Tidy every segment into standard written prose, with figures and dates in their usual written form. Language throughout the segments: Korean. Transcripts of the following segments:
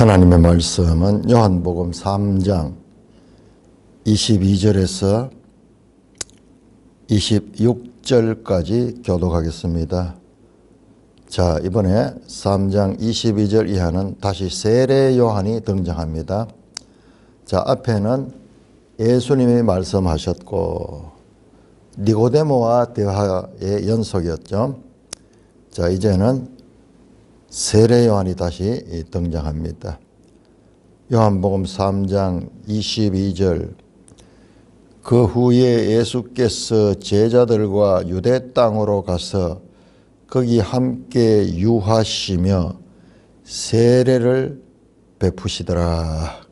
하나님의 말씀은 요한복음 3장 22절에서 26절까지 교독하겠습니다. 자, 이번에 3장 22절 이하는 다시 세례 요한이 등장합니다. 자, 앞에는 예수님이 말씀하셨고 니고데모와 대화의 연속이었죠. 자, 이제는 세례 요한이 다시 등장합니다. 요한복음 3장 22절. 그 후에 예수께서 제자들과 유대 땅으로 가서 거기 함께 유하시며 세례를 베푸시더라.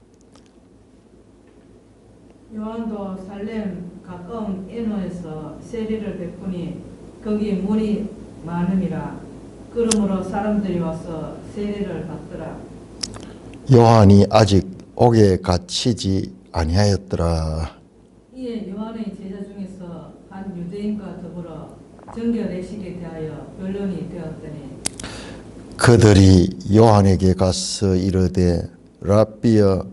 요한도 살렘 가까운 에노에서 세례를 베푸니 거기 물이 많음이라. 그러므로 사람들이 와서 세례를 받더라. 요한이 아직 옥에 갇히지 아니하였더라. 이에 요한의 제자 중에서 한 유대인과 더불어 정결례식에 대하여 변론이 되었더니 그들이 요한에게 가서 이르되 랍비여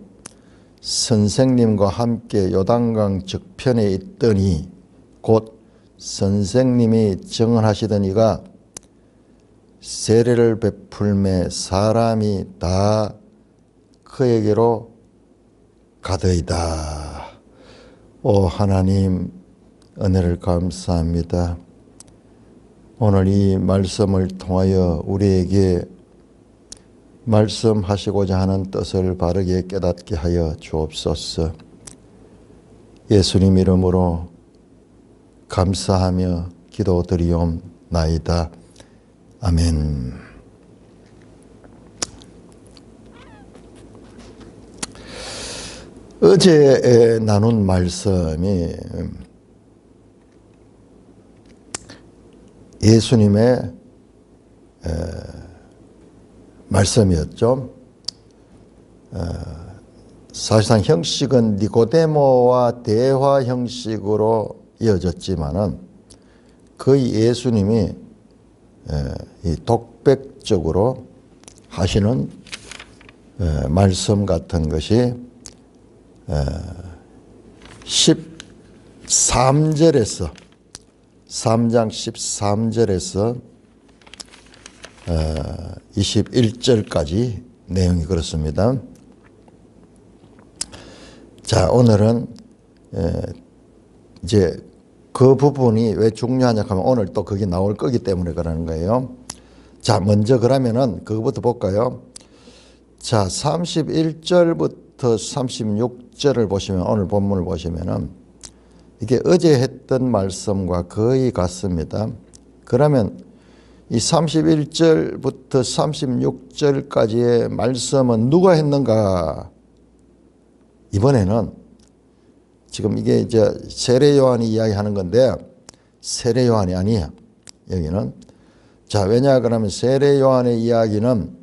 선생님과 함께 요단강 저편에 있더니 곧 선생님이 증언하시던 이가 세례를 베풀매 사람이 다 그에게로 가더이다. 오 하나님, 은혜를 감사합니다. 오늘 이 말씀을 통하여 우리에게 말씀하시고자 하는 뜻을 바르게 깨닫게 하여 주옵소서. 예수님 이름으로 감사하며 기도드리옵나이다. 아멘. 어제 나눈 말씀이 예수님의 말씀이었죠. 사실상 형식은 니고데모와 대화 형식으로 이어졌지만은 거의 예수님이 이 독백적으로 하시는 말씀 같은 것이 13절에서 3장 13절에서 21절까지 내용이 그렇습니다. 자, 오늘은 이제 그 부분이 왜 중요하냐 하면 오늘 또 그게 나올 거기 때문에 그러는 거예요. 자, 먼저 그러면은 그거부터 볼까요? 자, 31절부터 36절을 보시면, 오늘 본문을 보시면은 이게 어제 했던 말씀과 거의 같습니다. 그러면 이 31절부터 36절까지의 말씀은 누가 했는가? 이번에는 지금 이게 이제 세례 요한이 이야기하는 건데 세례 요한이 아니에요. 여기는. 자, 왜냐 그러면 세례 요한의 이야기는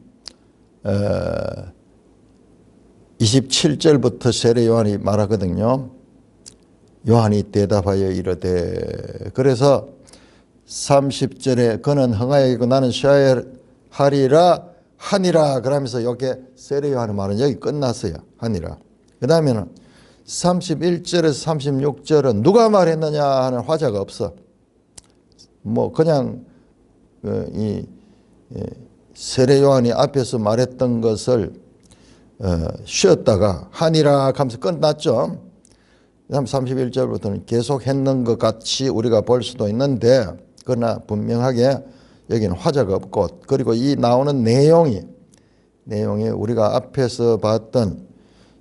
27절부터 세례 요한이 말하거든요. 요한이 대답하여 이르되, 그래서 30절에 그는 흥하여이고 나는 쉬어야 하리라 하니라 그러면서 이렇게 세례 요한의 말은 여기 끝났어요. 하니라. 그 다음에는 31절에서 36절은 누가 말했느냐 하는 화자가 없어. 뭐 그냥 이 세례 요한이 앞에서 말했던 것을 쉬었다가 하니라 하면서 끝났죠. 그 다음 31절부터는 계속 했는 것 같이 우리가 볼 수도 있는데, 그러나 분명하게 여기는 화자가 없고, 그리고 이 나오는 내용이 우리가 앞에서 봤던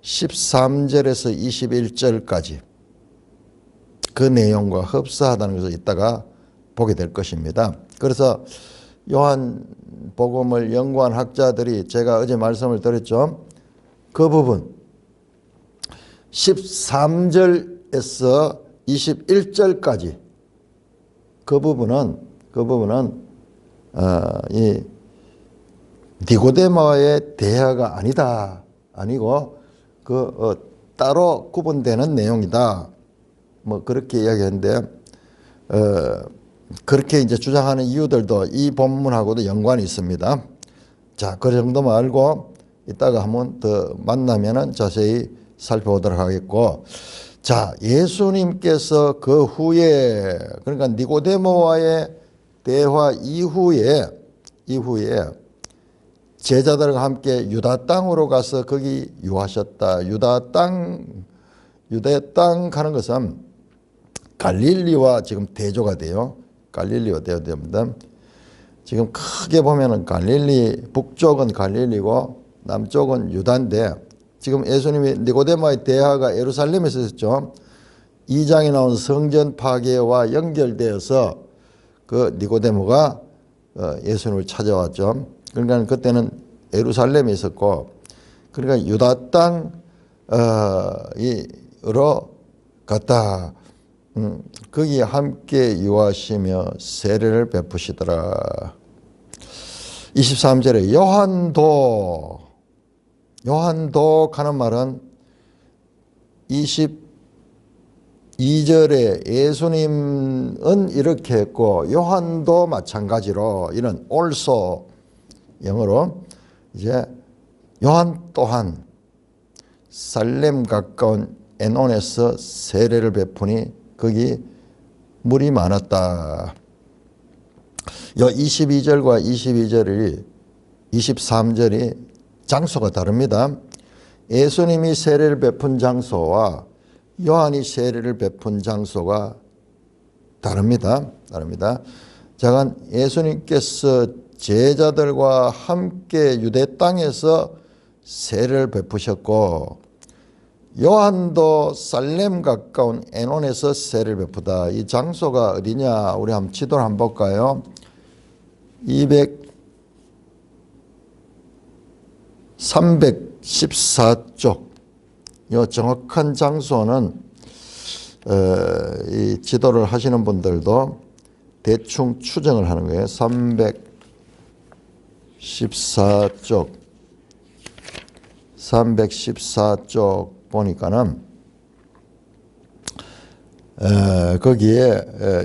13절에서 21절까지 그 내용과 흡사하다는 것을 이따가 보게 될 것입니다. 그래서 요한복음을 연구한 학자들이, 제가 어제 말씀을 드렸죠. 그 부분 13절에서 21절까지 그 부분은 이 니고데모와의 대화가 아니고 따로 구분되는 내용이다. 뭐 그렇게 이야기했는데 그렇게 이제 주장하는 이유들도 이 본문하고도 연관이 있습니다. 자, 그 정도만 알고 이따가 한번 더 만나면은 자세히 살펴보도록 하겠고, 자, 예수님께서 그 후에, 그러니까 니고데모와의 대화 이후에 제자들과 함께 유다 땅으로 가서 거기 유하셨다. 유대 땅 가는 것은 갈릴리와 지금 대조가 돼요. 갈릴리와 대조됩니다. 지금 크게 보면은 북쪽은 갈릴리고 남쪽은 유다인데, 지금 예수님이 니고데모의 대화가 예루살렘에서 있었죠. 2장에 나온 성전 파괴와 연결되어서 그 니고데모가 예수님을 찾아왔죠. 그러니까 그때는 예루살렘에 있었고, 그러니까 유다 땅으로 갔다. 거기 함께 유하시며 세례를 베푸시더라. 23절에 요한도 하는 말은 22절에 예수님은 이렇게 했고 요한도 마찬가지로 이런 also 영어로 이제 요한 또한 살렘 가까운 에논에서 세례를 베푸니 거기 물이 많았다. 요 22절과 23절이 장소가 다릅니다. 예수님이 세례를 베푼 장소와 요한이 세례를 베푼 장소가 다릅니다. 잠깐, 예수님께서 제자들과 함께 유대 땅에서 세례를 베푸셨고 요한도 살렘 가까운 에논에서 세례를 베푸다. 이 장소가 어디냐? 우리 한번 지도를 한번 볼까요? 314쪽. 이 정확한 장소는 이 지도를 하시는 분들도 대충 추정을 하는 거예요. 314쪽 보니까는 거기에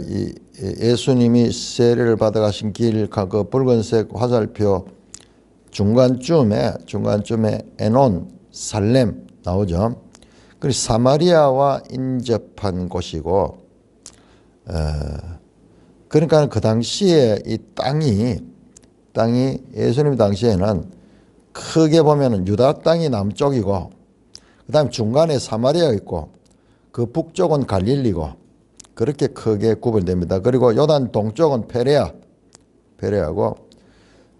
이 예수님이 세례를 받아가신 길, 그 붉은색 화살표 중간쯤에 에논, 살렘 나오죠. 그리고 사마리아와 인접한 곳이고, 그러니까 그 당시에 이 땅이 예수님 당시에는 크게 보면은 유다 땅이 남쪽이고, 그 다음에 중간에 사마리아가 있고, 그 북쪽은 갈릴리고, 그렇게 크게 구분됩니다. 그리고 요단 동쪽은 페레아고,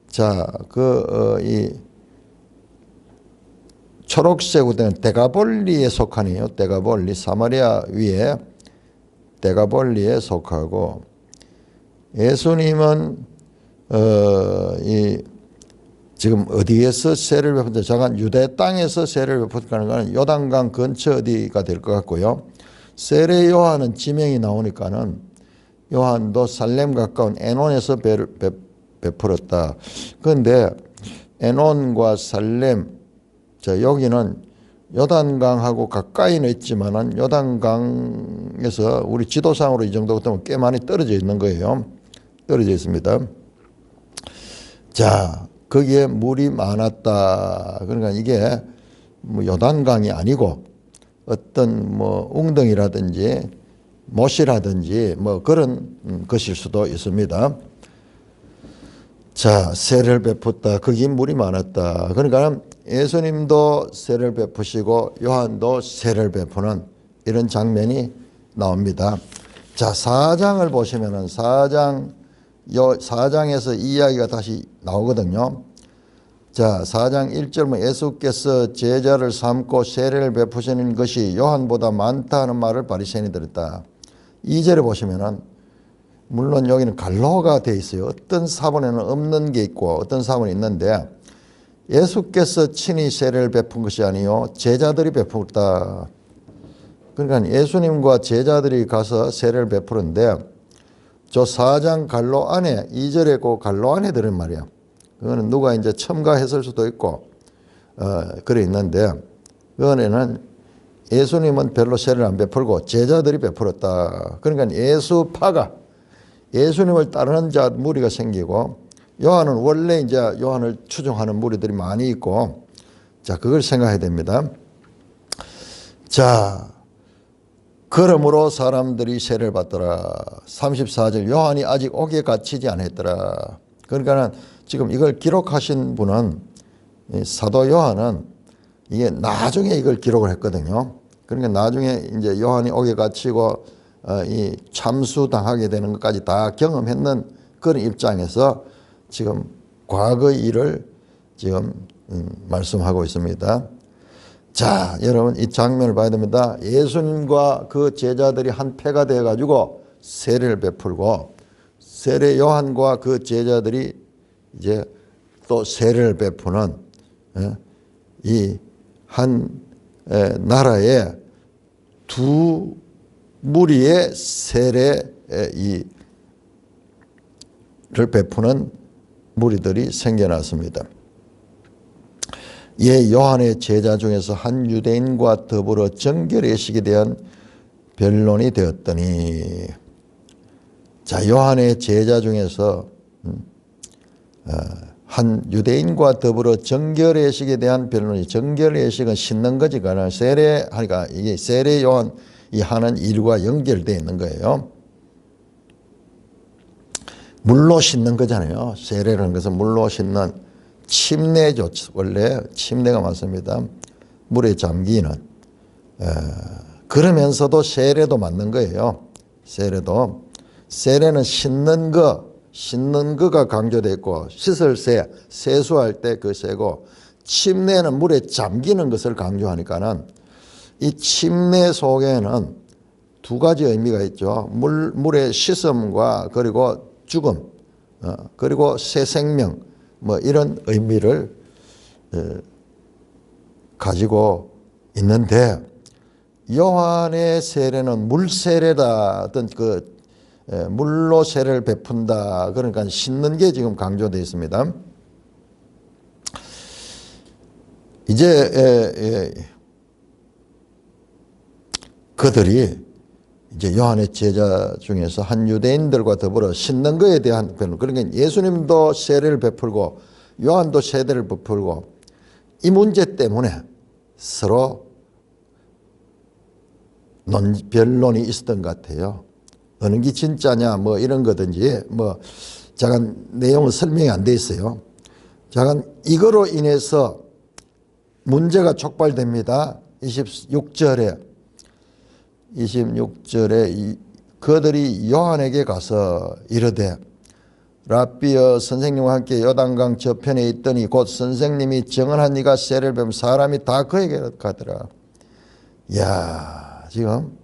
자, 이 초록색 우대는 데가볼리에 속하네요. 데가볼리, 사마리아 위에 데가볼리에 속하고, 예수님은 지금 어디에서 세례를 베푼다? 잠깐 유대 땅에서 세례를 베푼다는 것은 요단강 근처 어디가 될 것 같고요. 세례 요한은 지명이 나오니까는 요한도 살렘 가까운 에논에서 베풀었다. 그런데 에논과 살렘, 자 여기는 요단강하고 가까이는 있지만은 요단강에서 우리 지도상으로 이 정도 되면 꽤 많이 떨어져 있는 거예요. 떨어져 있습니다. 자, 거기에 물이 많았다. 그러니까 이게 뭐 요단강이 아니고 어떤 뭐 웅덩이라든지 못이라든지 뭐 그런 것일 수도 있습니다. 자, 세례를 베풀었다. 거기 물이 많았다. 그러니까 예수님도 세례를 베푸시고 요한도 세례를 베푸는 이런 장면이 나옵니다. 자, 4장을 보시면은 4장에서 이 이야기가 다시 나오거든요. 자, 4장 1절은 예수께서 제자를 삼고 세례를 베푸시는 것이 요한보다 많다 하는 말을 바리새인이 들었다. 2절에 보시면은 물론 여기는 갈로가 돼 있어요. 어떤 사본에는 없는 게 있고 어떤 사본이 있는데 예수께서 친히 세례를 베푼 것이 아니요 제자들이 베풀었다. 그러니까 예수님과 제자들이 가서 세례를 베푸는데 저 4장 갈로 안에 2절에 그 갈로 안에 들은 말이야. 그거는 누가 이제 첨가했을 수도 있고 그래 있는데 그거는 예수님은 별로 세례를 안 베풀고 제자들이 베풀었다. 그러니까 예수파가 예수님을 따르는 자 무리가 생기고 요한은 원래 이제 요한을 추종하는 무리들이 많이 있고 자, 그걸 생각해야 됩니다. 자, 그러므로 사람들이 세례를 받더라. 34절 요한이 아직 옥에 갇히지 않았더라. 그러니까는 지금 이걸 기록하신 분은 사도 요한은 이게 나중에 이걸 기록을 했거든요. 그러니까 나중에 이제 요한이 옥에 갇히고 이 참수당하게 되는 것까지 다 경험했는 그런 입장에서 지금 과거의 일을 지금 말씀하고 있습니다. 자, 여러분 이 장면을 봐야 됩니다. 예수님과 그 제자들이 한 패가 되어 가지고 세례를 베풀고 세례 요한과 그 제자들이 이제 또 세례를 베푸는 이 한 나라의 두 무리의 세례를 베푸는 무리들이 생겨났습니다. 예, 요한의 제자 중에서 한 유대인과 더불어 정결의식에 대한 변론이 되었더니, 자, 요한의 제자 중에서 한 유대인과 더불어 정결의식에 대한 변론이, 정결의식은 씻는 거지, 그러나 세례하니까 이게 세례 요한이 하는 일과 연결되어 있는 거예요. 물로 씻는 거잖아요. 세례라는 것은 물로 씻는 침례죠. 원래 침례가 맞습니다. 물에 잠기는. 그러면서도 세례도 맞는 거예요. 세례는 씻는 거가 강조되어 있고, 씻을 새, 세수할 때 그 새고, 침례는 물에 잠기는 것을 강조하니까는 이 침례 속에는 두 가지 의미가 있죠. 물의 씻음과 그리고 죽음, 그리고 새 생명, 뭐 이런 의미를 가지고 있는데, 요한의 세례는 물세례다, 어떤 물로 세례를 베푼다, 그러니까 씻는 게 지금 강조되어 있습니다. 이제 그들이 이제 요한의 제자 중에서 한 유대인들과 더불어 씻는 것에 대한 변론, 그러니까 예수님도 세례를 베풀고 요한도 세례를 베풀고 이 문제 때문에 서로 변론이 있었던 것 같아요. 어느 게 진짜냐 뭐 이런 거든지 뭐 잠깐 내용은 설명이 안 돼 있어요. 잠깐 이거로 인해서 문제가 촉발됩니다. 26절에 그들이 요한에게 가서 이르되 랍비여, 선생님과 함께 요단강 저편에 있더니 곧 선생님이 정언한 이가 세례를 베면 사람이 다 그에게 가더라. 이야, 지금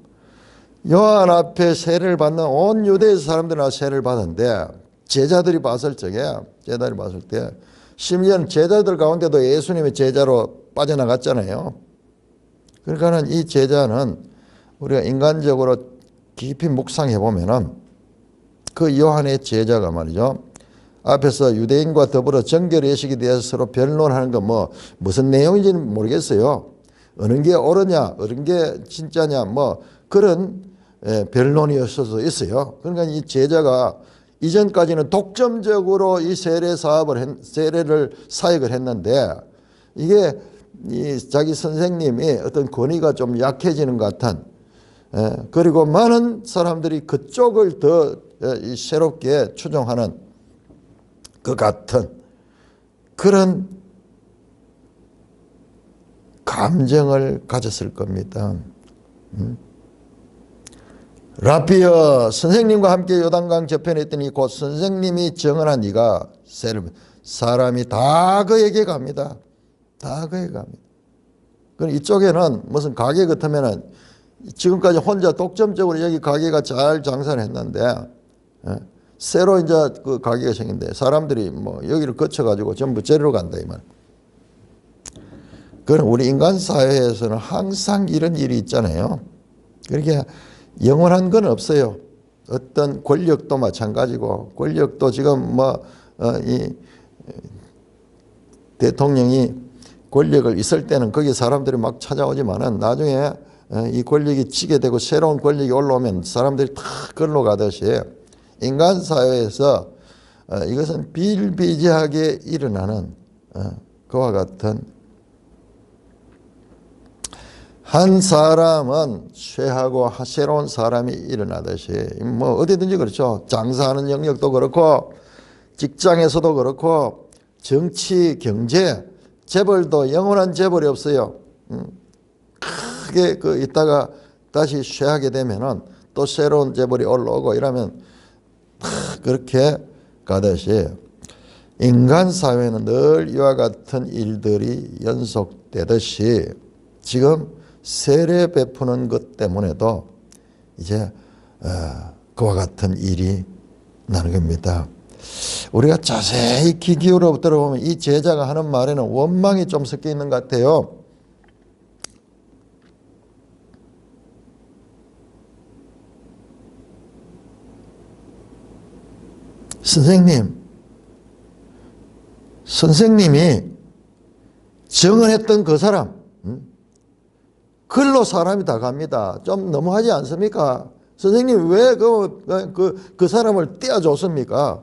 요한 앞에 세례를 받는 온 유대의 사람들은 세례를 받았는데 제자들이 봤을 때 심지어는 제자들 가운데도 예수님의 제자로 빠져나갔잖아요. 그러니까는 이 제자는 우리가 인간적으로 깊이 묵상해 보면은 그 요한의 제자가 말이죠. 앞에서 유대인과 더불어 정결의식에 대해서 서로 변론하는 거 뭐 무슨 내용인지는 모르겠어요. 어느 게 옳으냐, 어느 게 진짜냐 뭐 그런 변론이었을 수도 있어요. 그러니까 이 제자가 이전까지는 독점적으로 이 세례를 사역을 했는데 이게 자기 선생님이 어떤 권위가 좀 약해지는 것 같은, 그리고 많은 사람들이 그쪽을 더 새롭게 추종하는 것 같은 그런 감정을 가졌을 겁니다. 랍비여, 선생님과 함께 요단강 저편에 있더니 곧 선생님이 정언한 이가 사람이 다 그에게 갑니다. 다 그에게 갑니다. 그럼 이쪽에는 무슨 가게 같으면은 지금까지 혼자 독점적으로 여기 가게가 잘 장사를 했는데 새로 이제 그 가게가 생긴데 사람들이 뭐 여기를 거쳐가지고 전부 저리로 간다 이 말. 그럼 우리 인간 사회에서는 항상 이런 일이 있잖아요. 그렇게 영원한 건 없어요. 어떤 권력도 마찬가지고, 권력도 지금 이 대통령이 권력을 있을 때는 거기 사람들이 막 찾아오지만은 나중에 이 권력이 지게 되고 새로운 권력이 올라오면 사람들이 다 걸로 가듯이 인간 사회에서 이것은 비일비재하게 일어나는 그와 같은 한 사람은 쇠하고 새로운 사람이 일어나듯이 뭐 어디든지 그렇죠. 장사하는 영역도 그렇고 직장에서도 그렇고 정치, 경제, 재벌도 영원한 재벌이 없어요. 크게 있다가 다시 쇠하게 되면은 또 새로운 재벌이 올라오고 이러면 그렇게 가듯이 인간 사회는 늘 이와 같은 일들이 연속되듯이 지금 세례 베푸는 것 때문에도 이제 그와 같은 일이 나는 겁니다. 우리가 자세히 귀 기울여 들어보면 이 제자가 하는 말에는 원망이 좀 섞여 있는 것 같아요. 선생님이 정언했던 그 사람, 글로 사람이 다 갑니다. 좀 너무하지 않습니까? 선생님이 왜 그 사람을 떼어줬습니까?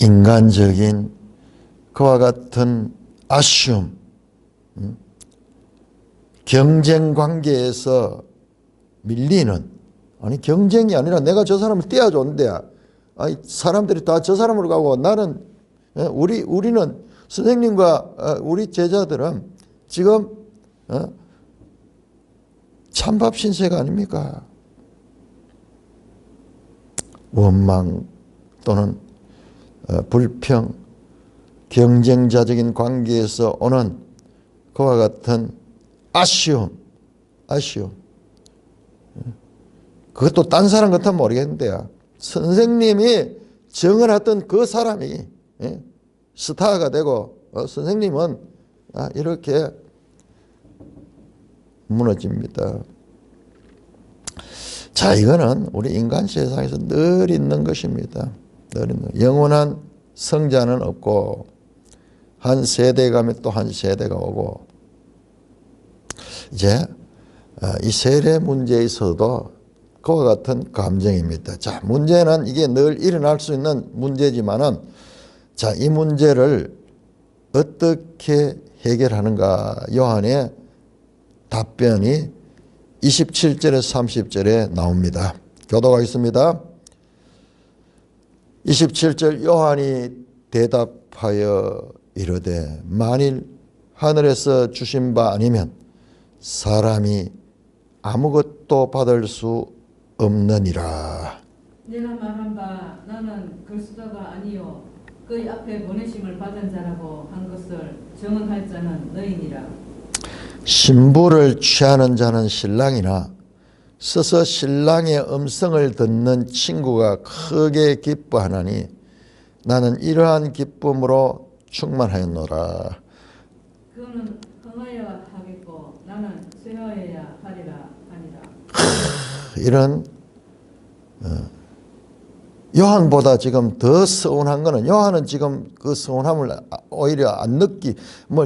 인간적인 그와 같은 아쉬움, 경쟁 관계에서 밀리는, 아니 경쟁이 아니라 내가 저 사람을 떼어줬는데 아니 사람들이 다 저 사람으로 가고 나는 우리는 선생님과 우리 제자들은 지금 찬밥 신세가 아닙니까? 원망 또는 불평, 경쟁자적인 관계에서 오는 그와 같은 아쉬움. 그것도 딴 사람 같으면 모르겠는데요. 선생님이 정언했던 그 사람이 스타가 되고 선생님은 이렇게 무너집니다. 자, 이거는 우리 인간 세상에서 늘 있는 것입니다. 늘 있는. 영원한 성자는 없고 한 세대 가면 또 한 세대가 오고 이제 이 세례 문제에 있어도 그와 같은 감정입니다. 자, 문제는 이게 늘 일어날 수 있는 문제지만은 자, 이 문제를 어떻게 해결하는가? 요한의 답변이 27절에 30절에 나옵니다. 교독하겠습니다. 27절 요한이 대답하여 이르되 만일 하늘에서 주신 바 아니면 사람이 아무것도 받을 수 없느니라. 내가 말한 바 나는 그리스도가 아니요 그의 앞에 보내심을 받은 자라고 한 것을 증언할 자는 너희니라. 신부를 취하는 자는 신랑이나 서서 신랑의 음성을 듣는 친구가 크게 기뻐하나니 나는 이러한 기쁨으로 충만하였노라. 그는 흥하여야 하겠고 나는 쇠하여야 하리라 하니라. 이런 요한보다 지금 더 서운한 거는 요한은 지금 그 서운함을 오히려 안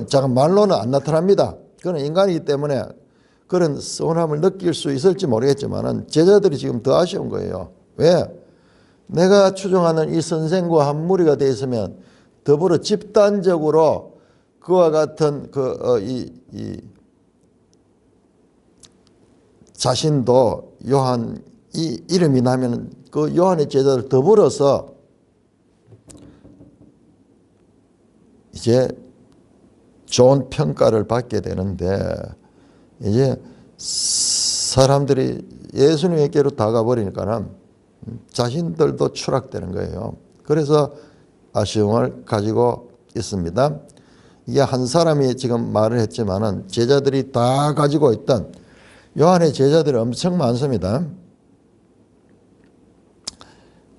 잠깐 말로는 안 나타납니다. 그는 인간이기 때문에 그런 서운함을 느낄 수 있을지 모르겠지만은 제자들이 지금 더 아쉬운 거예요. 왜? 내가 추종하는 이 선생과 한 무리가 되어 있으면 더불어 집단적으로 그와 같은 이 자신도 요한 이 이름이 나면 그 요한의 제자들 더불어서 이제 좋은 평가를 받게 되는데 이제 사람들이 예수님에게로 다가버리니까는 자신들도 추락되는 거예요. 그래서 아쉬움을 가지고 있습니다. 이게 한 사람이 지금 말을 했지만은 제자들이 다 가지고 있던 요한의 제자들이 엄청 많습니다.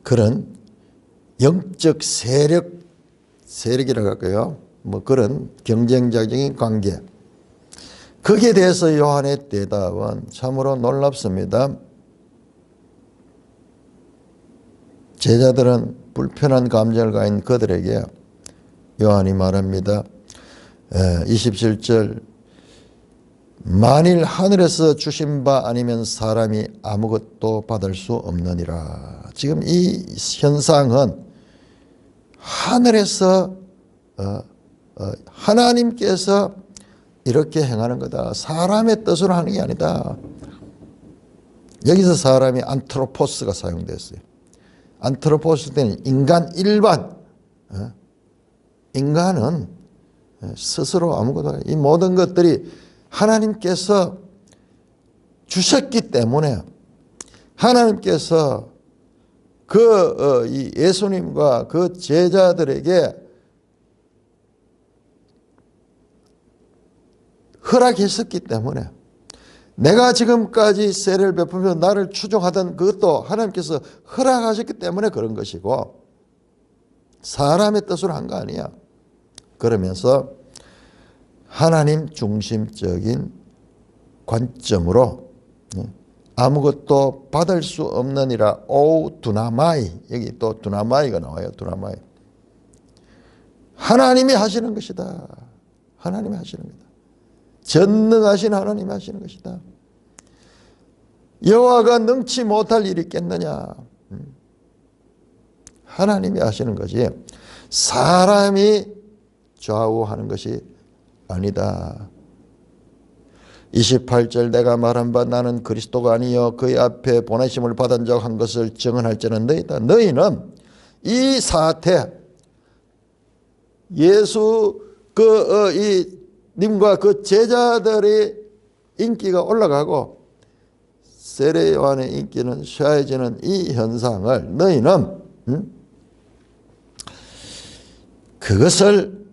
그런 영적 세력이라고 할까요? 뭐 그런 경쟁적인 관계. 거기에 대해서 요한의 대답은 참으로 놀랍습니다. 제자들은 불편한 감정을 가진 그들에게 요한이 말합니다. 27절 만일 하늘에서 주신 바 아니면 사람이 아무것도 받을 수 없느니라. 지금 이 현상은 하늘에서 하나님께서 이렇게 행하는 거다. 사람의 뜻으로 하는 게 아니다. 여기서 사람이 안트로포스가 사용됐어요. 안트로포스 때는 인간 일반. 인간은 스스로 아무것도 이 모든 것들이 하나님께서 주셨기 때문에 하나님께서 이 예수님과 그 제자들에게 허락했었기 때문에 내가 지금까지 세례를 베풀며 나를 추종하던 그것도 하나님께서 허락하셨기 때문에 그런 것이고 사람의 뜻으로 한 거 아니야. 그러면서 하나님 중심적인 관점으로 아무것도 받을 수 없느니라. 오 두나마이. 여기 또 두나마이가 나와요. 두나마이. 하나님이 하시는 것이다. 하나님이 하시는 것이다. 전능하신 하나님이 하시는 것이다. 여호와가 능치 못할 일이 있겠느냐. 하나님이 하시는 것이 사람이 좌우하는 것이 아니다. 28절 내가 말한 바 나는 그리스도가 아니요 그의 앞에 보내심을 받은 적 한 것을 증언할 자는 너희다. 너희는 이 사태 예수 님과 그 제자들의 인기가 올라가고 세례 요한의 인기는 쇠해지는 이 현상을 너희는 그것을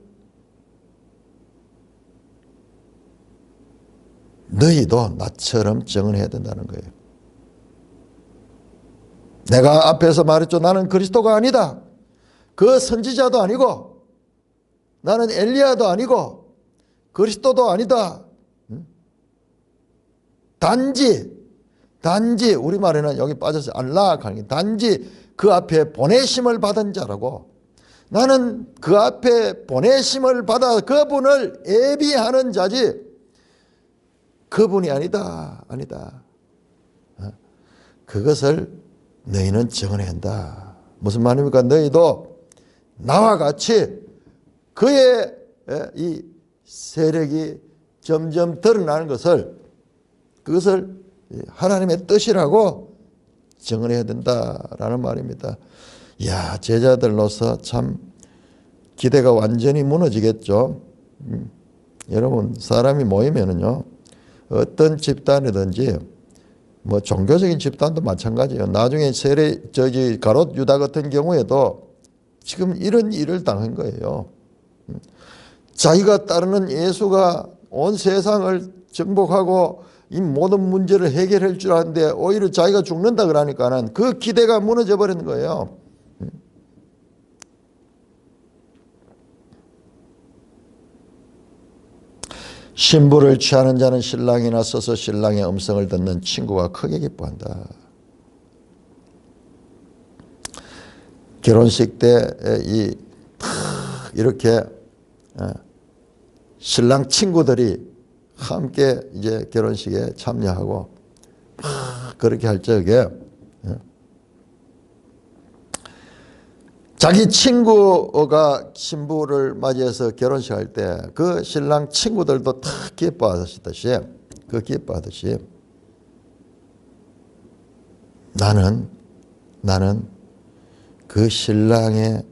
너희도 나처럼 증언해야 된다는 거예요. 내가 앞에서 말했죠. 나는 그리스도가 아니다. 그 선지자도 아니고 나는 엘리야도 아니고 그리스도도 아니다. 단지 우리말에는 여기 빠져서 알락 하는 게 단지 그 앞에 보내심을 받은 자라고 나는 그 앞에 보내심을 받아 그분을 예비하는 자지 그분이 아니다. 그것을 너희는 증언해야 한다. 무슨 말입니까? 너희도 나와 같이 그의 이 세력이 점점 드러나는 그것을 하나님의 뜻이라고 증언해야 된다라는 말입니다. 이야, 제자들로서 참 기대가 완전히 무너지겠죠. 여러분, 사람이 모이면은요, 어떤 집단이든지, 뭐 종교적인 집단도 마찬가지예요. 나중에 가롯 유다 같은 경우에도 지금 이런 일을 당한 거예요. 자기가 따르는 예수가 온 세상을 정복하고 이 모든 문제를 해결할 줄 아는데 오히려 자기가 죽는다 그러니까는 그 기대가 무너져 버리는 거예요. 신부를 취하는 자는 신랑이 나서서 신랑의 음성을 듣는 친구가 크게 기뻐한다. 결혼식 때 이렇게 신랑 친구들이 함께 이제 결혼식에 참여하고 그렇게 할 적에 자기 친구가 신부를 맞이해서 결혼식 할 때 그 신랑 친구들도 다 기뻐하듯이 나는 그 신랑의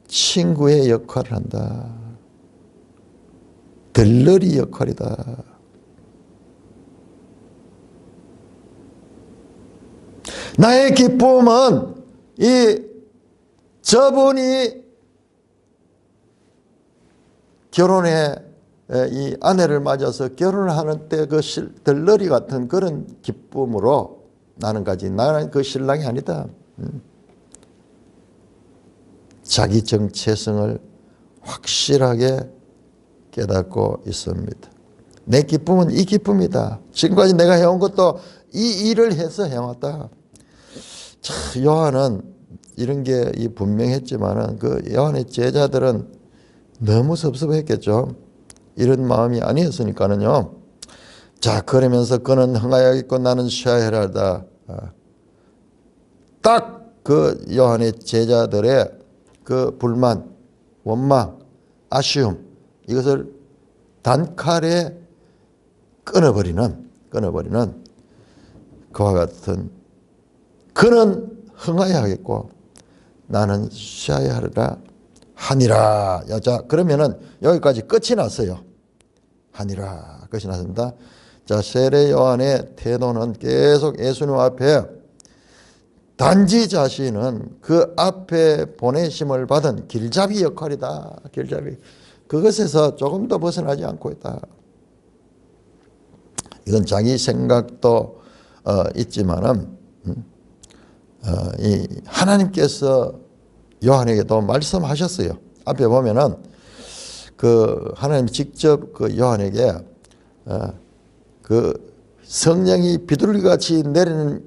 친구의 역할을 한다. 들러리 역할이다. 나의 기쁨은 저분이 결혼에 이 아내를 맞아서 결혼을 하는 때 그 들러리 같은 그런 기쁨으로 나는 그 신랑이 아니다. 자기 정체성을 확실하게 깨닫고 있습니다. 내 기쁨은 이 기쁨이다. 지금까지 내가 해온 것도 이 일을 해서 해왔다. 참 요한은 이런 게 분명했지만은 그 요한의 제자들은 너무 섭섭했겠죠. 이런 마음이 아니었으니까는요. 자, 그러면서 그는 흥하여야겠고 나는 쉬어야 하다. 딱 그 요한의 제자들의 그 불만, 원망, 아쉬움 이것을 단칼에 끊어버리는 그와 같은 그는 흥하여야 하겠고 나는 쉬어야 하니라. 자, 그러면은 여기까지 끝이 났어요. 하니라. 끝이 났습니다. 자, 세례 요한의 태도는 계속 예수님 앞에 단지 자신은 그 앞에 보내심을 받은 길잡이 역할이다. 길잡이. 그것에서 조금 더 벗어나지 않고 있다. 이건 자기 생각도 있지만은 이 하나님께서 요한에게도 말씀하셨어요. 앞에 보면은 그 하나님 직접 그 요한에게 그 성령이 비둘기같이 내리는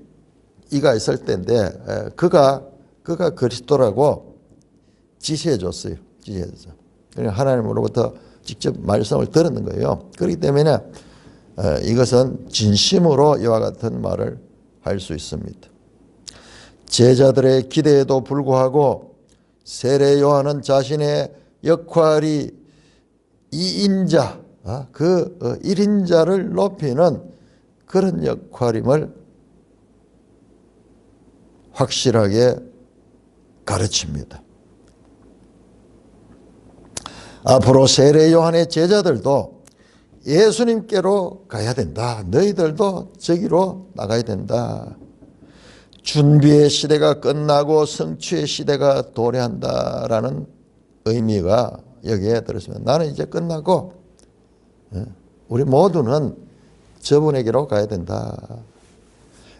이가 있을 때인데 그가 그리스도라고 지시해 줬어요. 지시해서. 그러니까 하나님으로부터 직접 말씀을 들었는 거예요. 그렇기 때문에 이것은 진심으로 이와 같은 말을 할 수 있습니다. 제자들의 기대에도 불구하고 세례 요한은 자신의 역할이 2인자, 그 1인자를 높이는 그런 역할임을 확실하게 가르칩니다. 앞으로 세례 요한의 제자들도 예수님께로 가야 된다. 너희들도 저기로 나가야 된다. 준비의 시대가 끝나고 성취의 시대가 도래한다라는 의미가 여기에 들었습니다. 나는 이제 끝나고 우리 모두는 저분에게로 가야 된다.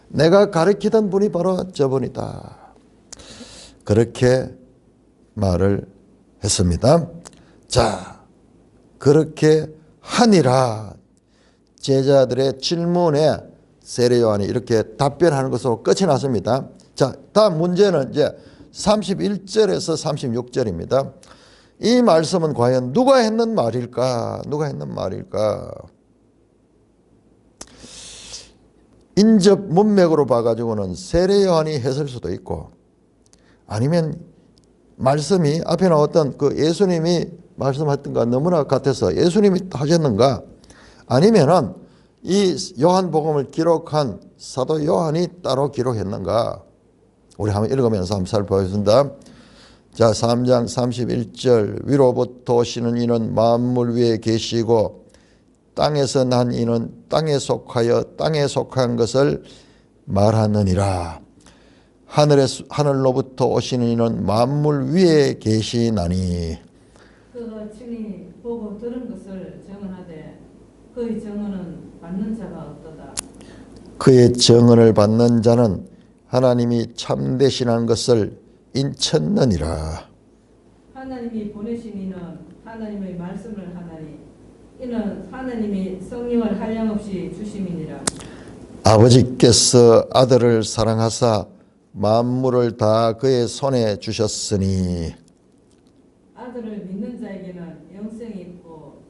내가 가르치던 분이 바로 저분이다. 그렇게 말을 했습니다. 자, 그렇게 하니라. 제자들의 질문에 세례 요한이 이렇게 답변하는 것으로 끝이 났습니다. 자, 다음 문제는 이제 31절에서 36절입니다. 이 말씀은 과연 누가 했는 말일까? 누가 했는 말일까? 인접 문맥으로 봐가지고는 세례 요한이 했을 수도 있고 아니면 말씀이 앞에 나왔던 그 예수님이 말씀했던 것 너무나 같아서 예수님이 하셨는가 아니면은 이 요한복음을 기록한 사도 요한이 따로 기록했는가 우리 한번 읽으면서 한번 살펴보겠습니다. 자, 3장 31절 위로부터 오시는 이는 만물 위에 계시고 땅에서 난 이는 땅에 속하여 땅에 속한 것을 말하느니라. 하늘로부터 오시는 이는 만물 위에 계시나니. 그가 친히 보고 들은 것을 증언하되 그의 증언은 받는 자가 없도다. 그의 증언을 받는 자는 하나님이 참되시는 것을 인쳤느니라. 하나님이 보내신 이는 하나님의 말씀을 하나니 이는 하나님이 성령을 한량없이 주심이니라. 아버지께서 아들을 사랑하사 만물을 다 그의 손에 주셨으니. 아들을 믿는 자에게는 영생이 있고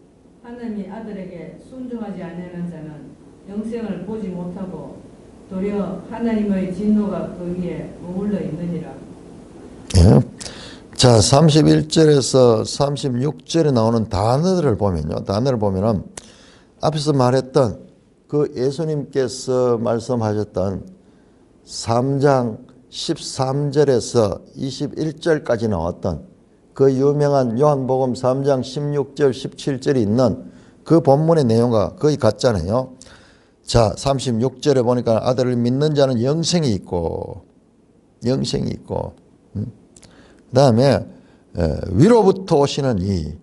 하나님이 아들에게 순종하지 않는 자는 영생을 보지 못하고 도리어 하나님의 진노가 그 위에 머물러 있느니라. 예. 자, 31절에서 36절에 나오는 단어들을 보면은 앞에서 말했던 그 예수님께서 말씀하셨던 3장 13절에서 21절까지 나왔던 그 유명한 요한복음 3장 16절 17절이 있는 그 본문의 내용과 거의 같잖아요. 자, 36절에 보니까 아들을 믿는 자는 영생이 있고 그 다음에 위로부터 오시는 이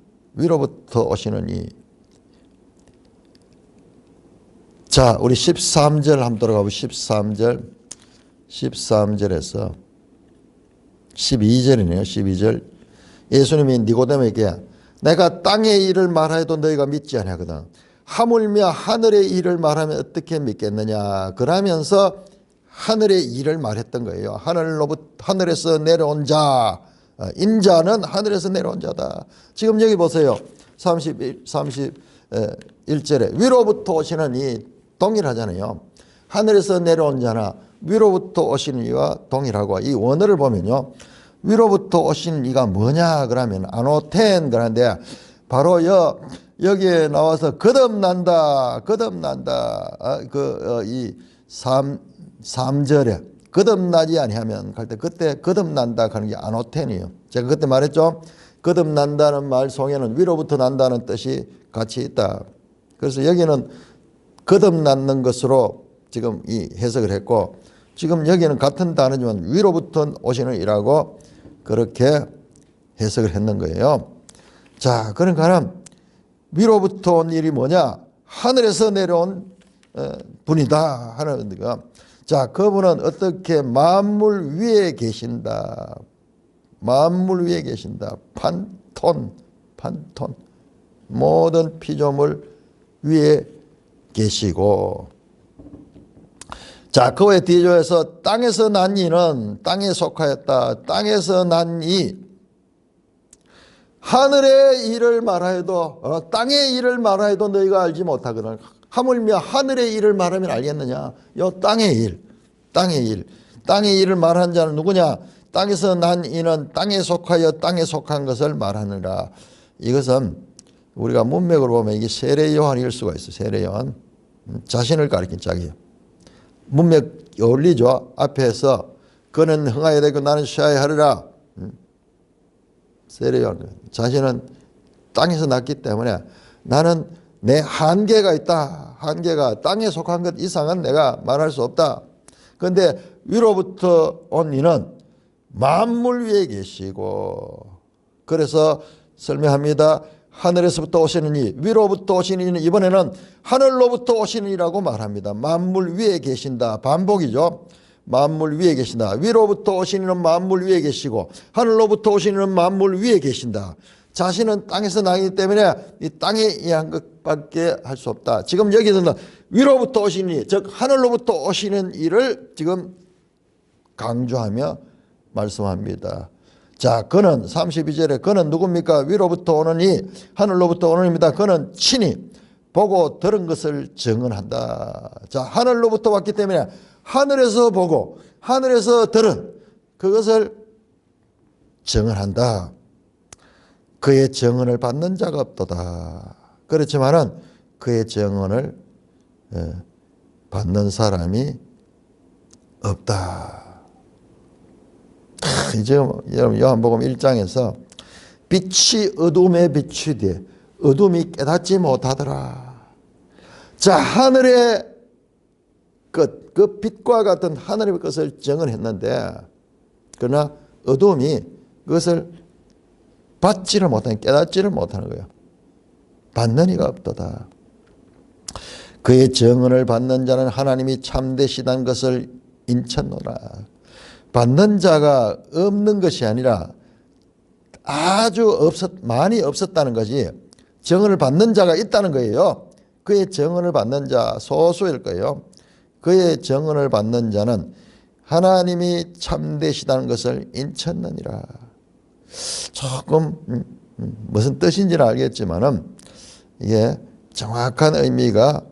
자, 우리 13절 한번 들어가 보시죠. 13절에서 12절이네요. 12절 예수님이 니고데모에게 내가 땅의 일을 말하여도 너희가 믿지 아니하거든 하물며 하늘의 일을 말하면 어떻게 믿겠느냐 그러면서 하늘의 일을 말했던 거예요. 하늘에서 내려온 자 인자는 하늘에서 내려온 자다. 지금 여기 보세요. 31절에 위로부터 오시는 이 동일하잖아요. 하늘에서 내려온 자나 위로부터 오시는 이와 동일하고, 이 원어를 보면요, 위로부터 오시는 이가 뭐냐 그러면 아노텐 그런데, 바로 여기에 나와서 거듭난다 이 3절에 거듭나지 아니하면 할 때, 그때 거듭난다 하는 게 아노텐이에요. 제가 그때 말했죠. 거듭난다는 말 속에는 위로부터 난다는 뜻이 같이 있다. 그래서 여기는 거듭났는 것으로 지금 이 해석을 했고, 지금 여기는 같은 단어지만 위로부터 오시는 이라고 그렇게 해석을 했는 거예요. 자, 그러니까 위로부터 온 일이 뭐냐? 하늘에서 내려온 분이다 하는 거가. 자, 그분은 어떻게 만물 위에 계신다. 만물 위에 계신다. 판톤. 모든 피조물 위에 계시고. 자, 그 외 뒤조에서 땅에서 난 이는 땅에 속하였다. 땅에서 난 이. 하늘의 일을 말하여도 땅의 일을 말하여도 너희가 알지 못하거든. 하물며 하늘의 일을 말하면 알겠느냐? 요 땅의 일. 땅의 일을 말한 자는 누구냐? 땅에서 난 이는 땅에 속하여 땅에 속한 것을 말하느라. 이것은 우리가 문맥으로 보면 이게 세례 요한일 수가 있어요. 세례 요한. 자신을 가리킨 짝이에요. 문맥 어울리죠. 앞에서 그는 흥하여야 되고 나는 쉬어야 하리라. 세례 요한. 자신은 땅에서 났기 때문에 나는 내 한계가 있다. 한계가 땅에 속한 것 이상은 내가 말할 수 없다. 그런데 위로부터 온 이는 만물 위에 계시고, 그래서 설명합니다. 하늘에서부터 오시는 이, 위로부터 오시는 이는 이번에는 하늘로부터 오시는 이라고 말합니다. 만물 위에 계신다. 반복이죠. 만물 위에 계신다. 위로부터 오시는 이는 만물 위에 계시고 하늘로부터 오시는 이는 만물 위에 계신다. 자신은 땅에서 나기 때문에 이 땅에 의한 것밖에 할 수 없다. 지금 여기서는 위로부터 오시는 이, 즉 하늘로부터 오시는 이를 지금 강조하며 말씀합니다. 자, 그는 32절에 그는 누굽니까? 위로부터 오는 이, 하늘로부터 오는 입니다. 그는 친히 보고 들은 것을 증언한다. 자, 하늘로부터 왔기 때문에 하늘에서 보고 하늘에서 들은 그것을 증언한다. 그의 증언을 받는 자가 없도다. 그렇지만은 그의 증언을 받는 사람이 없다. 지금 여러분 요한복음 1장에서 빛이 어둠에 비추되 어둠이 깨닫지 못하더라. 자, 하늘의 끝, 그 빛과 같은 하늘의 것을 증언했는데, 그러나 어둠이 그것을 받지를 못하는, 깨닫지를 못하는 거예요. 받는 이가 없도다. 그의 증언을 받는 자는 하나님이 참되시다는 것을 인쳤노라. 받는 자가 없는 것이 아니라 아주 많이 없었다는 것이, 증언을 받는 자가 있다는 거예요. 그의 증언을 받는 자 소수일 거예요. 그의 증언을 받는 자는 하나님이 참되시다는 것을 인쳤느니라. 조금 무슨 뜻인지는 알겠지만은 이게 정확한 의미가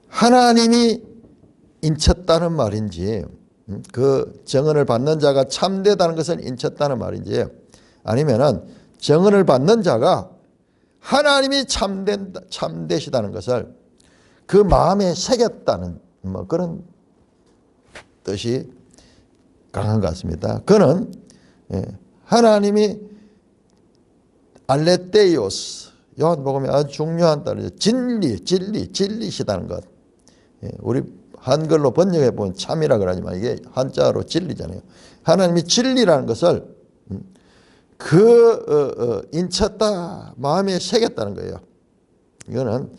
하나님이 인쳤다는 말인지, 그 증언을 받는 자가 참되다는 것을 인쳤다는 말인지, 아니면은 증언을 받는 자가 하나님이 참되시다는 것을 그 마음에 새겼다는 뭐 그런 뜻이 강한 것 같습니다. 그는 하나님이 알레테이오스, 요한복음에 아주 중요한 단어죠. 진리시다는 것. 우리 한글로 번역해 보면 참이라 그러지만 이게 한자로 진리잖아요. 하나님이 진리라는 것을 인쳤다, 마음에 새겼다는 거예요. 이거는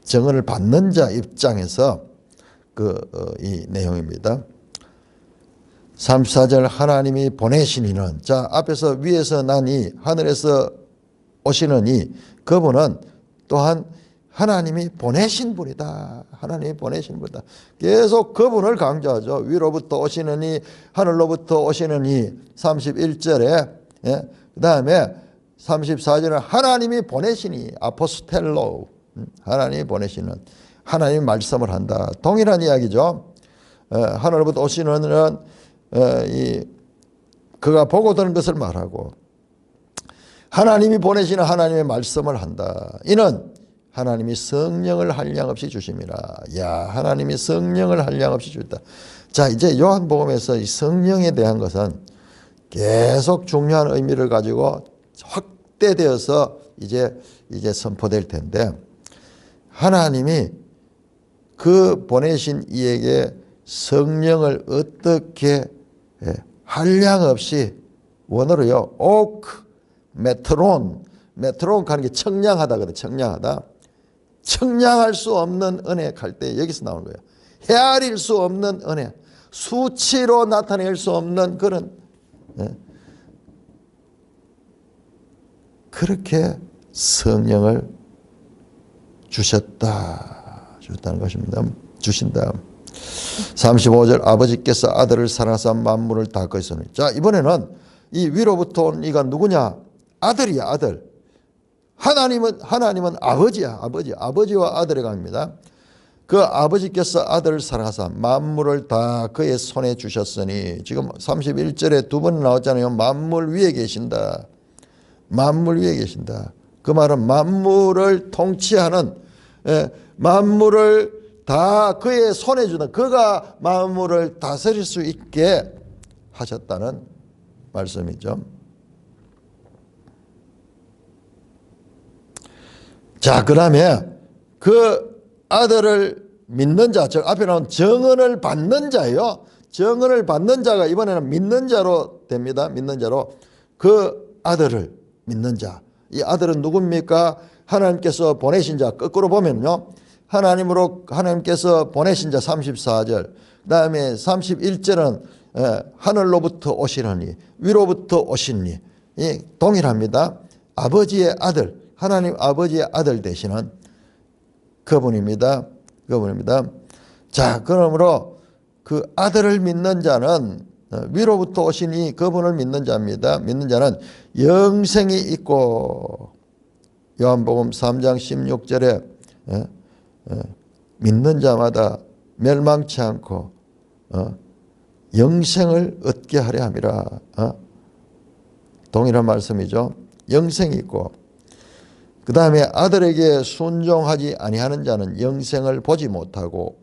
증언을 받는 자 입장에서 이 내용입니다. 34절 하나님이 보내신 이는, 자, 앞에서 위에서 나니 하늘에서 오시는 이, 그분은 또한 하나님이 보내신 분이다. 하나님이 보내신 분이다. 계속 그분을 강조하죠. 위로부터 오시는 이, 하늘로부터 오시는 이, 31절에, 그 다음에 34절에 하나님이 보내시니, 아포스텔로, 하나님이 보내시는 하나님의 말씀을 한다. 동일한 이야기죠. 하늘로부터 오시는 그가 보고 들은 것을 말하고 하나님이 보내시는 하나님의 말씀을 한다. 이는 하나님이 성령을 한량없이 주심이라. 야, 하나님이 성령을 한량없이 주다. 자, 이제 요한복음에서 이 성령에 대한 것은 계속 중요한 의미를 가지고 확대되어서 이제 선포될 텐데, 하나님이 그 보내신 이에게 성령을 어떻게 한량없이, 원어로요, 오크 메트론 하는 게 청량하다거든. 청량할 수 없는 은혜 할 때 여기서 나오는 거예요. 헤아릴 수 없는 은혜, 수치로 나타낼 수 없는 그런, 그렇게 성령을 주셨다는 것입니다. 주신다. 35절, 아버지께서 아들을 사랑하사 만물을 다 거기서니. 자, 이번에는 이 위로부터 온 이가 누구냐? 아들이야, 아들. 하나님은 아버지야, 아버지와 아들의 관계입니다. 그 아버지께서 아들을 사랑하사 만물을 다 그의 손에 주셨으니, 지금 31절에 두 번 나왔잖아요. 만물 위에 계신다. 만물 위에 계신다. 그 말은 만물을 통치하는, 만물을 다 그의 손에 주다. 그가 만물을 다스릴 수 있게 하셨다는 말씀이죠. 자, 그 다음에 그 아들을 믿는 자, 즉 앞에 나온 정언을 받는 자예요. 정언을 받는 자가 이번에는 믿는 자로 됩니다. 믿는 자로. 그 아들을 믿는 자. 이 아들은 누굽니까? 하나님께서 보내신 자. 거꾸로 보면요, 하나님께서 보내신 자 34절. 그 다음에 31절은 하늘로부터 오시느니, 위로부터 오시니. 동일합니다. 아버지의 아들, 하나님 아버지의 아들 되시는 그분입니다. 자, 그러므로 그 아들을 믿는 자는, 위로부터 오시니 그분을 믿는 자입니다. 믿는 자는 영생이 있고, 요한복음 3장 16절에 믿는 자마다 멸망치 않고 영생을 얻게 하려 함이라. 동일한 말씀이죠. 영생이 있고, 그 다음에 아들에게 순종하지 아니하는 자는 영생을 보지 못하고,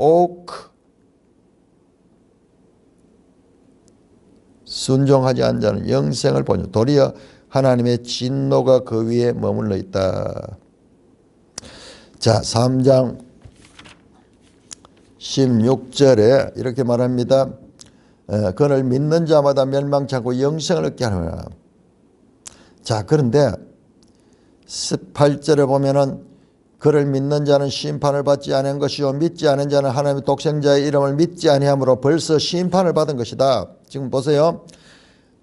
순종하지 않는 자는 영생을 보지 못하고 도리어 하나님의 진노가 그 위에 머물러 있다. 자, 3장 16절에 이렇게 말합니다. 그를 믿는 자마다 멸망치 않고 영생을 얻게 하느라. 자, 그런데 18절에 보면은 그를 믿는 자는 심판을 받지 않은 것이요 믿지 않은 자는 하나님의 독생자의 이름을 믿지 아니함으로 벌써 심판을 받은 것이다. 지금 보세요.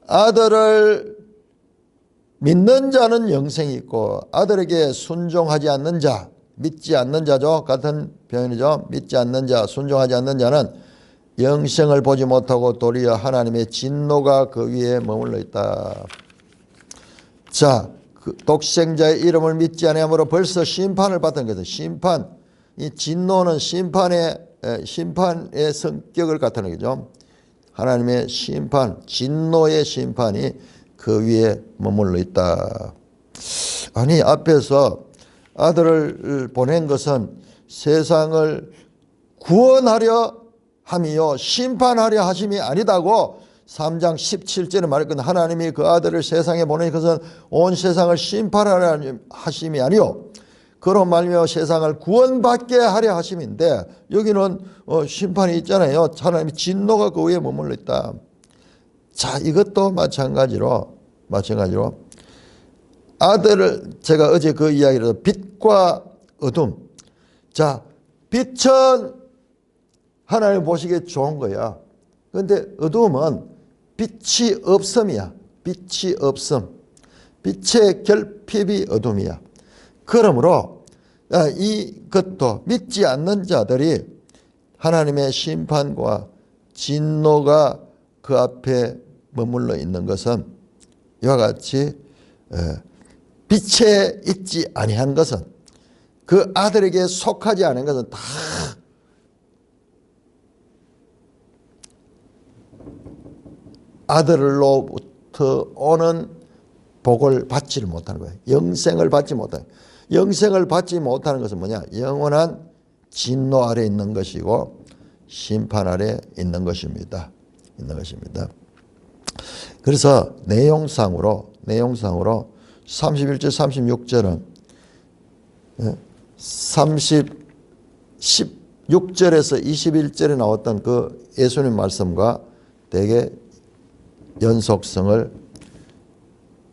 아들을 믿는 자는 영생이 있고, 아들에게 순종하지 않는 자, 믿지 않는 자죠. 같은 표현이죠. 믿지 않는 자, 순종하지 않는 자는 영생을 보지 못하고 도리어 하나님의 진노가 그 위에 머물러 있다. 자, 그 독생자의 이름을 믿지 아니함으로 벌써 심판을 받은 것은, 심판, 이 진노는 심판의 성격을 나타내는 거죠. 하나님의 심판, 진노의 심판이 그 위에 머물러 있다. 아니, 앞에서 아들을 보낸 것은 세상을 구원하려 함이요 심판하려 하심이 아니다고 3장 17절에 말했거든요. 하나님이 그 아들을 세상에 보낸 것은 온 세상을 심판하려 하심이 아니요 그로 말미암아 세상을 구원받게 하려 하심인데, 여기는 심판이 있잖아요. 하나님의 진노가 그 위에 머물러 있다. 자, 이것도 마찬가지로 아들을, 제가 어제 그 이야기를, 빛과 어둠. 자, 빛은 하나님 보시기에 좋은 거야. 그런데 어둠은 빛이 없음이야. 빛이 없음. 빛의 결핍이 어둠이야. 그러므로 이것도 믿지 않는 자들이 하나님의 심판과 진노가 그 앞에 머물러 있는 것은, 이와 같이 빛에 있지 아니한 것은, 그 아들에게 속하지 않은 것은 다 아들로부터 오는 복을 받지를 못하는 거예요. 영생을 받지 못하는 거예요. 영생을 받지 못하는 것은 뭐냐? 영원한 진노 아래 있는 것이고 심판 아래 있는 것입니다. 그래서 내용상으로 31절 36절은 16절에서 21절에 나왔던 그 예수님 말씀과 되게 연속성을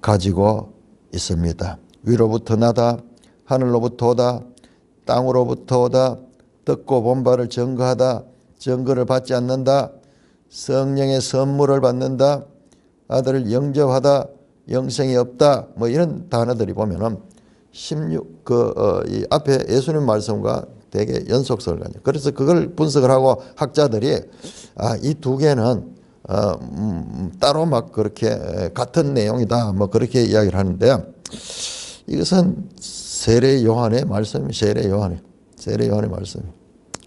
가지고 있습니다. 위로부터 나다, 하늘로부터 오다, 땅으로부터 오다, 듣고 본 바를 증거하다, 증거를 받지 않는다, 성령의 선물을 받는다, 아들을 영접하다, 영생이 없다, 뭐 이런 단어들이 보면은 16, 이 앞에 예수님 말씀과 되게 연속성을 가지고, 그래서 그걸 분석을 하고 학자들이 이 두 개는 따로 막 그렇게 같은 내용이다 뭐 그렇게 이야기를 하는데, 이것은 세례 요한의 말씀이 세례 요한의 말씀.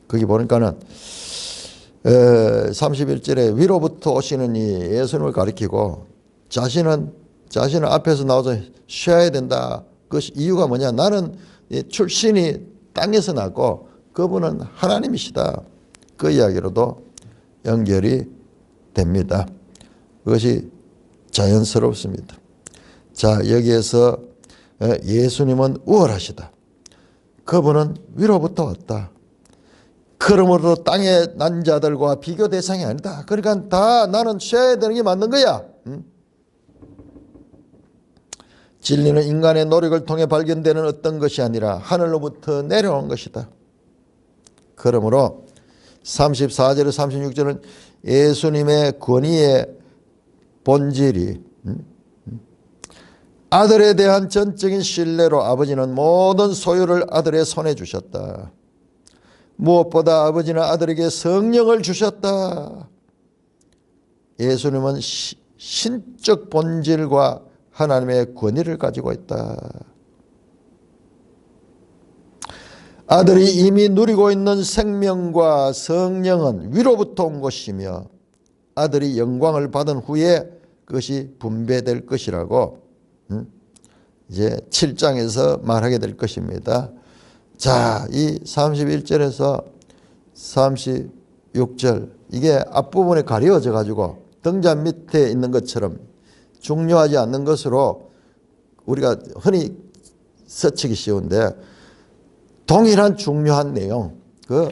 거기 보니까는 31절에 위로부터 오시는 이 예수님을 가리키고 자신은 앞에서 나와서 쉬어야 된다. 그 이유가 뭐냐? 나는 출신이 땅에서 났고 그분은 하나님이시다. 그 이야기로도 연결이 됩니다. 그것이 자연스럽습니다. 자, 여기에서 예수님은 우월하시다. 그분은 위로부터 왔다. 그러므로 땅에 난 자들과 비교 대상이 아니다. 그러니까 다 나는 쉬어야 되는 게 맞는 거야. 진리는 인간의 노력을 통해 발견되는 어떤 것이 아니라 하늘로부터 내려온 것이다. 그러므로 34절에 36절은 예수님의 권위의 본질이 아들에 대한 전적인 신뢰로 아버지는 모든 소유를 아들의 손에 주셨다. 무엇보다 아버지는 아들에게 성령을 주셨다. 예수님은 신적 본질과 하나님의 권위를 가지고 있다. 아들이 이미 누리고 있는 생명과 성령은 위로부터 온 것이며 아들이 영광을 받은 후에 그것이 분배될 것이라고 이제 7장에서 말하게 될 것입니다. 자, 이 31절에서 36절 이게 앞부분에 가려져 가지고 등잔 밑에 있는 것처럼 중요하지 않는 것으로 우리가 흔히 스치기 쉬운데 동일한 중요한 내용, 그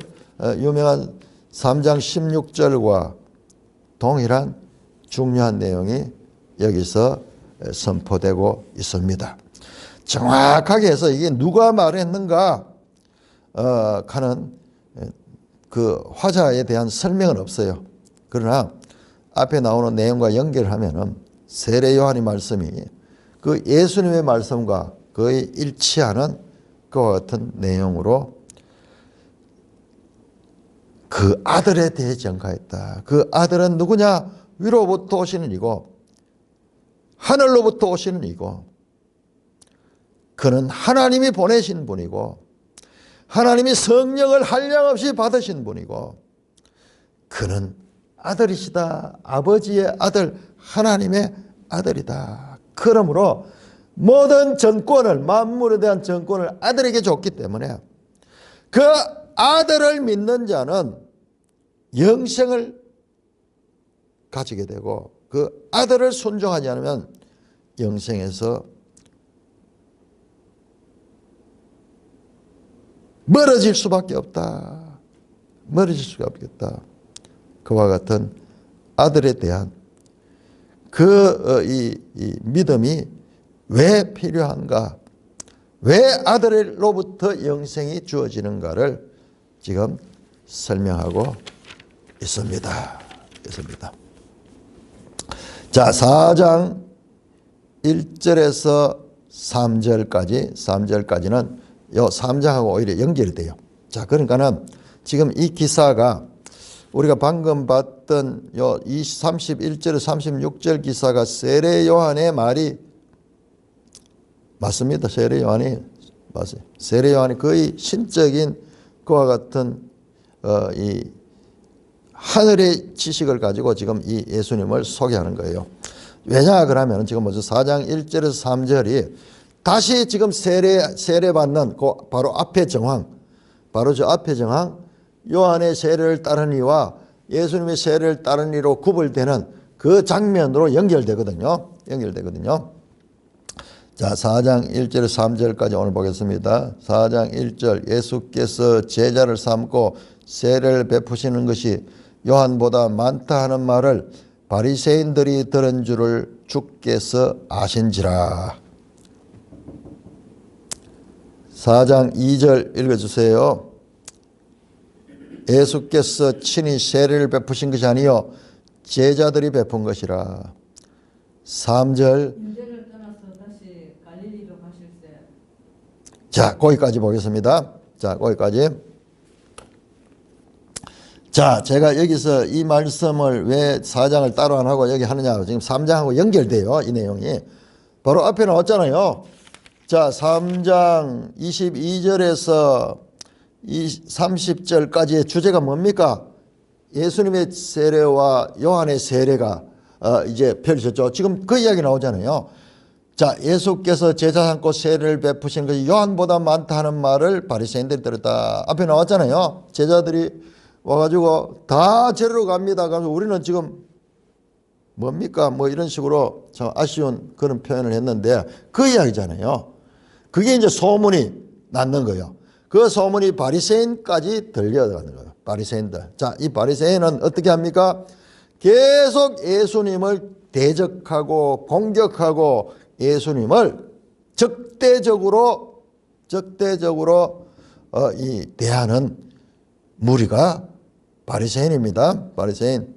유명한 3장 16절과 동일한 중요한 내용이 여기서 선포되고 있습니다. 정확하게 해서 이게 누가 말했는가 하는 그 화자에 대한 설명은 없어요. 그러나 앞에 나오는 내용과 연결하면은 세례 요한의 말씀이 그 예수님의 말씀과 거의 일치하는 그와 같은 내용으로 그 아들에 대해 전가했다. 그 아들은 누구냐? 위로부터 오시는 이고 하늘로부터 오시는 이고 그는 하나님이 보내신 분이고 하나님이 성령을 한량없이 받으신 분이고 그는 아들이시다. 아버지의 아들, 하나님의 아들이다. 그러므로 모든 전권을, 만물에 대한 전권을 아들에게 줬기 때문에 그 아들을 믿는 자는 영생을 가지게 되고 그 아들을 순종하지 않으면 영생에서 멀어질 수밖에 없다. 멀어질 수가 없겠다. 그와 같은 아들에 대한 이 믿음이 왜 필요한가? 왜 아들로부터 영생이 주어지는가를 지금 설명하고 있습니다. 자, 4장 1절에서 3절까지는 요 3장하고 오히려 연결이 돼요. 자, 그러니까는 지금 이 기사가 우리가 방금 봤던 요 31절, 36절 기사가 세례 요한의 말이 맞습니다. 세례 요한이 맞아요. 세례 요한이 거의 신적인 그와 같은 이 하늘의 지식을 가지고 지금 이 예수님을 소개하는 거예요. 왜냐 그러면 지금 먼저 4장 1절에서 3절이 다시 지금 세례받는 그 바로 앞에 정황, 바로 저 앞에 정황, 요한의 세례를 따른 이와 예수님의 세례를 따른 이로 구별되는 그 장면으로 연결되거든요. 자, 4장 1절에서 3절까지 오늘 보겠습니다. 4장 1절, 예수께서 제자를 삼고 세례를 베푸시는 것이 요한보다 많다 하는 말을 바리새인들이 들은 줄을 주께서 아신지라. 4장 2절 읽어주세요. 예수께서 친히 세례를 베푸신 것이 아니요 제자들이 베푼 것이라. 3절. 문제를 떠나서 다시 갈릴리로 가실세. 자, 거기까지 보겠습니다. 자, 거기까지. 자, 제가 여기서 이 말씀을 왜 4장을 따로 안 하고 여기 하느냐. 지금 3장하고 연결돼요. 이 내용이. 바로 앞에 나왔잖아요. 자, 3장 22절에서 30절까지의 주제가 뭡니까? 예수님의 세례와 요한의 세례가 이제 펼쳐졌죠. 지금 그 이야기 나오잖아요. 자, 예수께서 제자 삼고 세례를 베푸신 것이 요한보다 많다 하는 말을 바리새인들이 들었다. 앞에 나왔잖아요. 제자들이 와가지고 다 제르러 갑니다. 그래서 우리는 지금 뭡니까? 뭐 이런 식으로 참 아쉬운 그런 표현을 했는데 그 이야기잖아요. 그게 이제 소문이 났는 거예요. 그 소문이 바리새인까지 들려가는 거예요. 바리새인들. 자, 이 바리새인은 어떻게 합니까? 계속 예수님을 대적하고 공격하고 예수님을 적대적으로 이 대하는 무리가 바리새인입니다. 바리새인,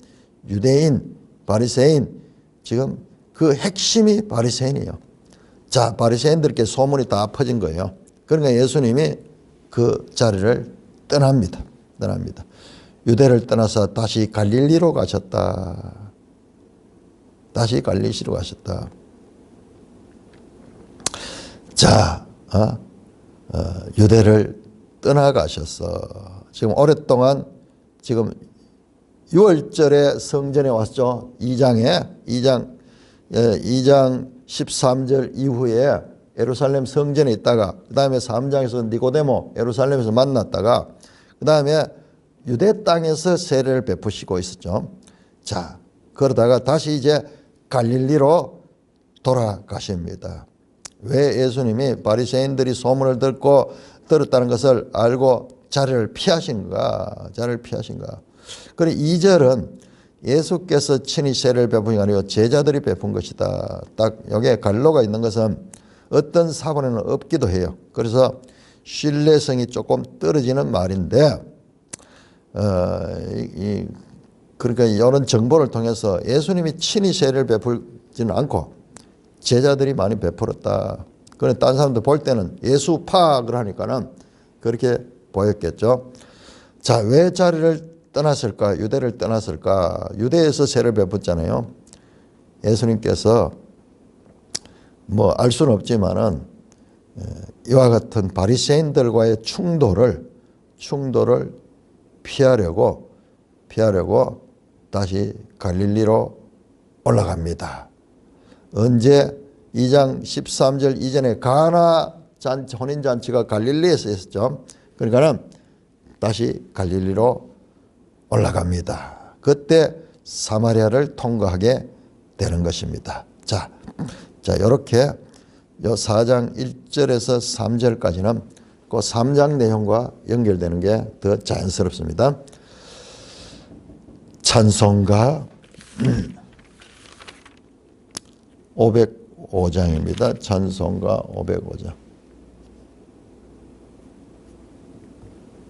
유대인, 바리새인. 지금 그 핵심이 바리새인이에요. 자, 바리새인들께 소문이 다 퍼진 거예요. 그러니까 예수님이 그 자리를 떠납니다. 유대를 떠나서 다시 갈릴리로 가셨다. 자, 유대를 떠나가셨어. 지금 오랫동안 지금 6월절에 성전에 왔죠. 2장 13절 이후에 예루살렘 성전에 있다가 그 다음에 3장에서 니고데모 예루살렘에서 만났다가 그 다음에 유대 땅에서 세례를 베푸시고 있었죠. 자, 그러다가 다시 이제 갈릴리로 돌아가십니다. 왜 예수님이 바리새인들이 소문을 들었다는 것을 알고 자리를 피하신가? 그리고 2절은 예수께서 친히 세례를 베푸신 게 아니고 제자들이 베푼 것이다. 딱 여기에 갈로가 있는 것은 어떤 사본에는 없기도 해요. 그래서 신뢰성이 조금 떨어지는 말인데 그러니까 이런 정보를 통해서 예수님이 친히 세례를 베풀지는 않고 제자들이 많이 베풀었다. 그런데 다른 사람들 볼 때는 예수 파악을 하니까는 그렇게 보였겠죠. 자, 왜 자리를 떠났을까? 유대를 떠났을까? 유대에서 세례를 베풀잖아요. 예수님께서 뭐 알 수는 없지만은 이와 같은 바리새인들과의 충돌을 피하려고 다시 갈릴리로 올라갑니다. 언제? 2장 13절 이전에 가나 혼인잔치가 갈릴리에서 있었죠. 그러니까는 다시 갈릴리로 올라갑니다. 그때 사마리아를 통과하게 되는 것입니다. 자, 이렇게 요 4장 1절에서 3절까지는 그 3장 내용과 연결되는 게 더 자연스럽습니다. 찬송가 505장입니다. 찬송가 505장.